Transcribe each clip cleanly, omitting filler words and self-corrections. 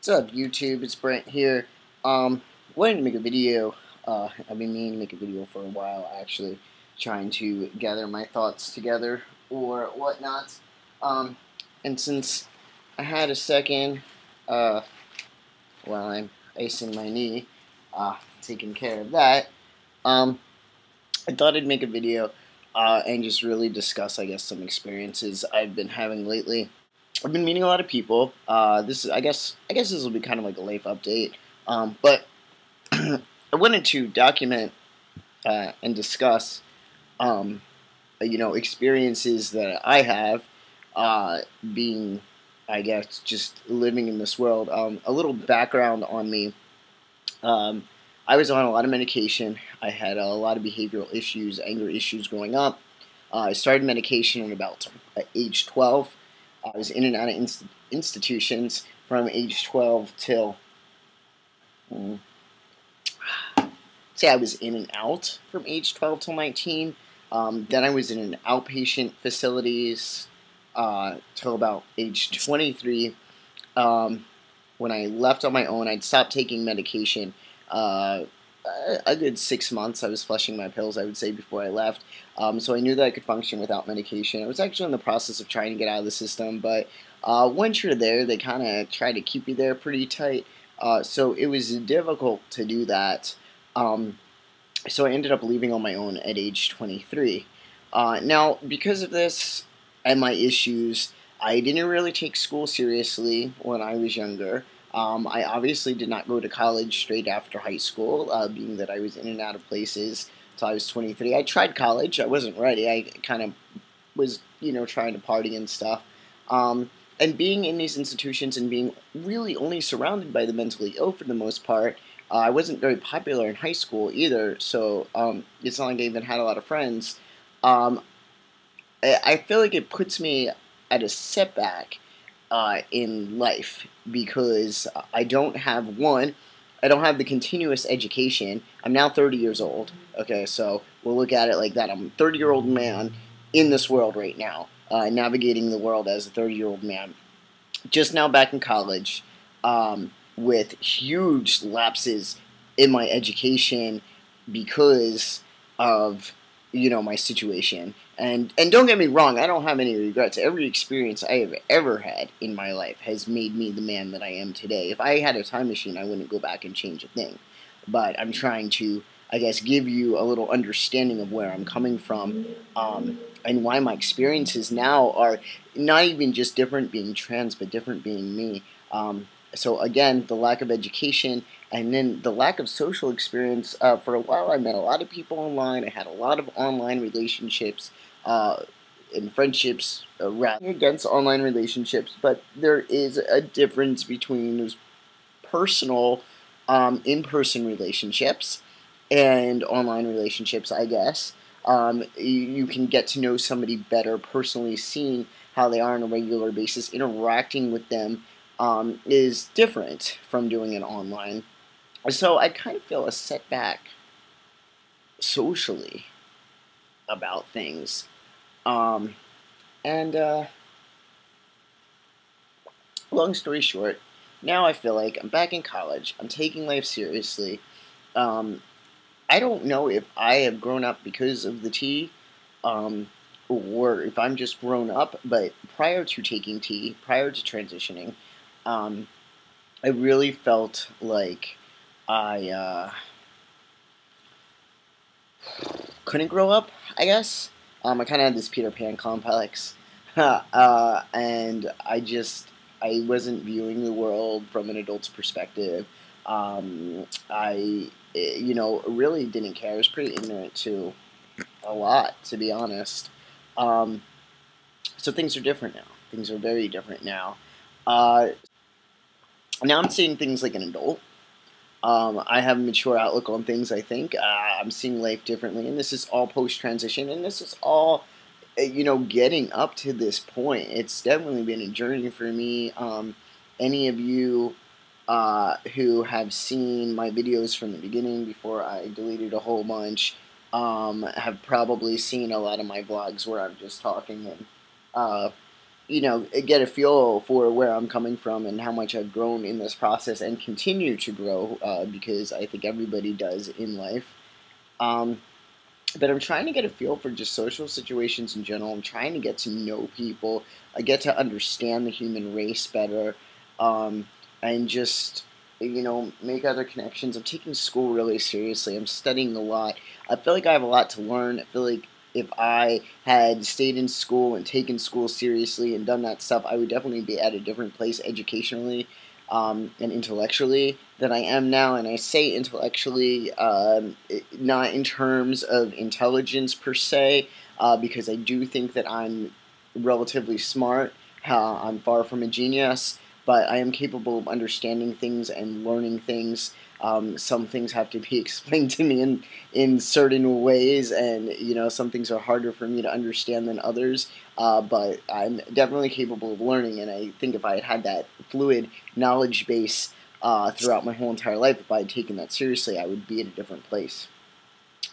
What's up, YouTube? It's Brent here. Wanted to make a video. I've been meaning to make a video for a while, actually, trying to gather my thoughts together or whatnot. And since I had a second, while I'm icing my knee, taking care of that, I thought I'd make a video and just really discuss, I guess, some experiences I've been having lately. I've been meeting a lot of people. I guess this will be kind of like a life update. But I wanted to document and discuss, experiences that I have, being, I guess, just living in this world. A little background on me. I was on a lot of medication. I had a lot of behavioral issues, anger issues growing up. I started medication at about age 12. I was in and out of institutions from age 12 till, say I was in and out from age 12 till 19. Then I was in outpatient facilities till about age 23. When I left on my own, I'd stopped taking medication. A good 6 months I was flushing my pills, I would say, before I left. So I knew that I could function without medication. I was actually in the process of trying to get out of the system, but once you're there, they kind of try to keep you there pretty tight. So it was difficult to do that. So I ended up leaving on my own at age 23. Now, because of this and my issues, I didn't really take school seriously when I was younger. I obviously did not go to college straight after high school, being that I was in and out of places until I was 23. I tried college. I wasn't ready. I kind of was, trying to party and stuff. And being in these institutions and being really only surrounded by the mentally ill for the most part, I wasn't very popular in high school either, so it's not like I even had a lot of friends. I feel like it puts me at a setback in life because I don't have the continuous education. I'm now 30 years old. Okay, so we'll look at it like that. I'm a 30-year-old man in this world right now, navigating the world as a 30-year-old man. Just now back in college, with huge lapses in my education because of my situation. And don't get me wrong, I don't have any regrets. Every experience I have ever had in my life has made me the man that I am today. If I had a time machine, I wouldn't go back and change a thing. But I'm trying to, I guess, give you a little understanding of where I'm coming from, and why my experiences now are not even just different being trans, but different being me. So again, the lack of education and then the lack of social experience. For a while, I met a lot of people online. I had a lot of online relationships and friendships rather against online relationships. But there is a difference between those personal, in-person relationships and online relationships, I guess. You can get to know somebody better personally, seeing how they are on a regular basis, interacting with them. Is different from doing it online. So I kind of feel a setback socially about things. And long story short, now I feel like I'm back in college. I'm taking life seriously. I don't know if I have grown up because of the tea, or if I'm just grown up, but prior to taking tea, prior to transitioning, I really felt like I couldn't grow up, I guess. I kind of had this Peter Pan complex, and I wasn't viewing the world from an adult's perspective. I, really didn't care. I was pretty ignorant to a lot, to be honest. So things are different now. Things are very different now. Now I'm seeing things like an adult. I have a mature outlook on things, I think. I'm seeing life differently, and this is all post-transition, and this is all, getting up to this point. It's definitely been a journey for me. Any of you who have seen my videos from the beginning before I deleted a whole bunch have probably seen a lot of my vlogs where I'm just talking and get a feel for where I'm coming from and how much I've grown in this process and continue to grow, because I think everybody does in life. Um, but I'm trying to get a feel for just social situations in general. I'm trying to get to know people. I get to understand the human race better, and just make other connections. I'm taking school really seriously. I'm studying a lot. I feel like I have a lot to learn. I feel like if I had stayed in school and taken school seriously and done that stuff, I would definitely be at a different place educationally, and intellectually than I am now. And I say intellectually, not in terms of intelligence per se, because I do think that I'm relatively smart. I'm far from a genius, but I am capable of understanding things and learning things. Some things have to be explained to me in certain ways, and some things are harder for me to understand than others. But I'm definitely capable of learning, and I think if I had had that fluid knowledge base throughout my whole entire life, if I had taken that seriously, I would be at a different place.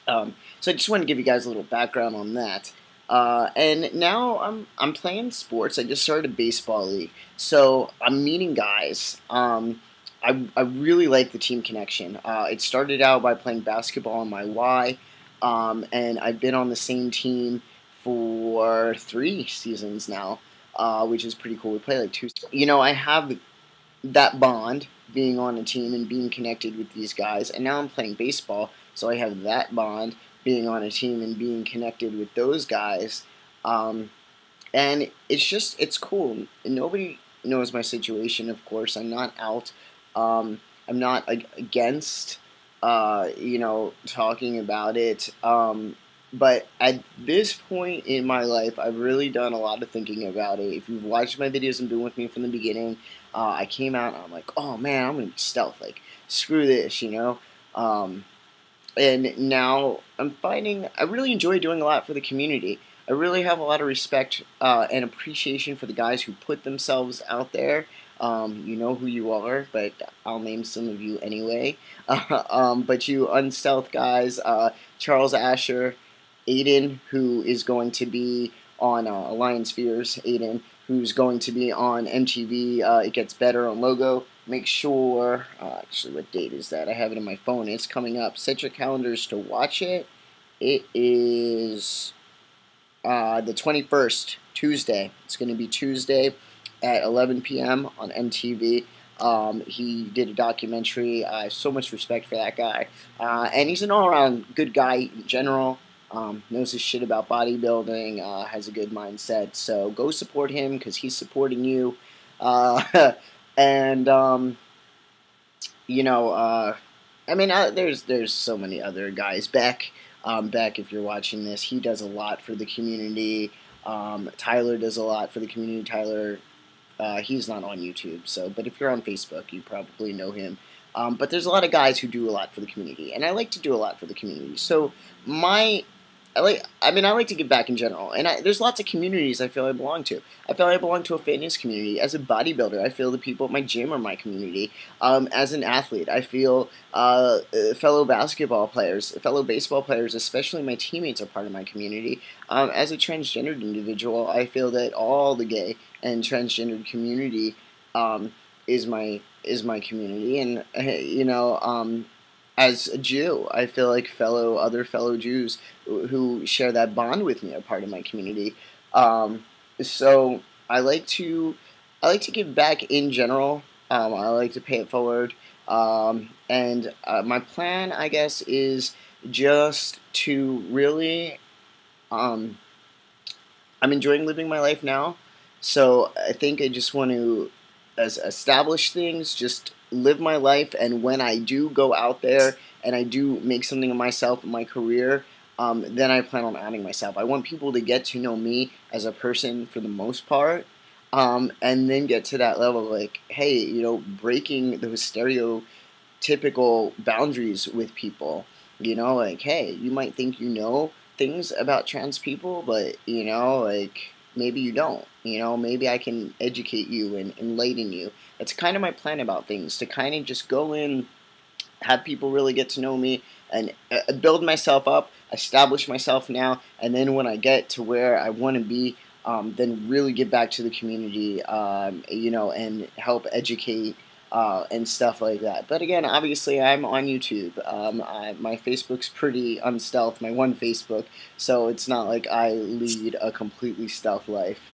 So I just want to give you guys a little background on that. And now I'm playing sports. I just started a baseball league, so I'm meeting guys. I really like the team connection. It started out by playing basketball on my Y, and I've been on the same team for 3 seasons now, which is pretty cool. We play like two. I have that bond being on a team and being connected with these guys, and now I'm playing baseball, so I have that bond being on a team and being connected with those guys. And it's cool. Nobody knows my situation, of course. I'm not out. I'm not against, talking about it. But at this point in my life, I've really done a lot of thinking about it. If you've watched my videos and been with me from the beginning, I came out and I'm like, oh man, I'm gonna be stealth. Like, screw this. And now I'm finding I really enjoy doing a lot for the community. I really have a lot of respect and appreciation for the guys who put themselves out there. You know who you are, but I'll name some of you anyway. But you unstealth guys, Charles Asher, Aiden, who is going to be on Alliance Fears, Aiden, who's going to be on MTV. It Gets Better on Logo. Make sure, actually, what date is that? I have it in my phone. It's coming up. Set your calendars to watch it. It is the 21st, Tuesday. It's going to be Tuesday at 11 p.m. on MTV. He did a documentary. I have so much respect for that guy. And he's an all-around good guy in general. Knows his shit about bodybuilding, has a good mindset. So go support him because he's supporting you. And, there's so many other guys. Beck, if you're watching this, he does a lot for the community. Tyler does a lot for the community. Tyler, he's not on YouTube, but if you're on Facebook, you probably know him. But there's a lot of guys who do a lot for the community, and I like to do a lot for the community. So I like to give back in general, and there's lots of communities I feel I belong to. I feel I belong to a fitness community. As a bodybuilder, I feel the people at my gym are my community. As an athlete, I feel fellow basketball players, fellow baseball players, especially my teammates, are part of my community. As a transgendered individual, I feel that all the gay and transgendered community is my community, and as a Jew, I feel like other fellow Jews who share that bond with me are part of my community. So I like to give back in general. I like to pay it forward. And my plan, I guess, is just to really. I'm enjoying living my life now, so I think I just want to establish things, just live my life, and when I do go out there and I do make something of myself in my career, then I plan on adding myself. I want people to get to know me as a person for the most part, and then get to that level like, hey, breaking those stereotypical boundaries with people. Like, hey, you might think you know things about trans people, but like, maybe you don't. Maybe I can educate you and enlighten you. That's kind of my plan about things, to kind of just go in, have people really get to know me, and build myself up, establish myself now, and then when I get to where I want to be, then really give back to the community, and help educate and stuff like that. But again, obviously, I'm on YouTube. My Facebook's pretty unstealth, my one Facebook, so it's not like I lead a completely stealth life.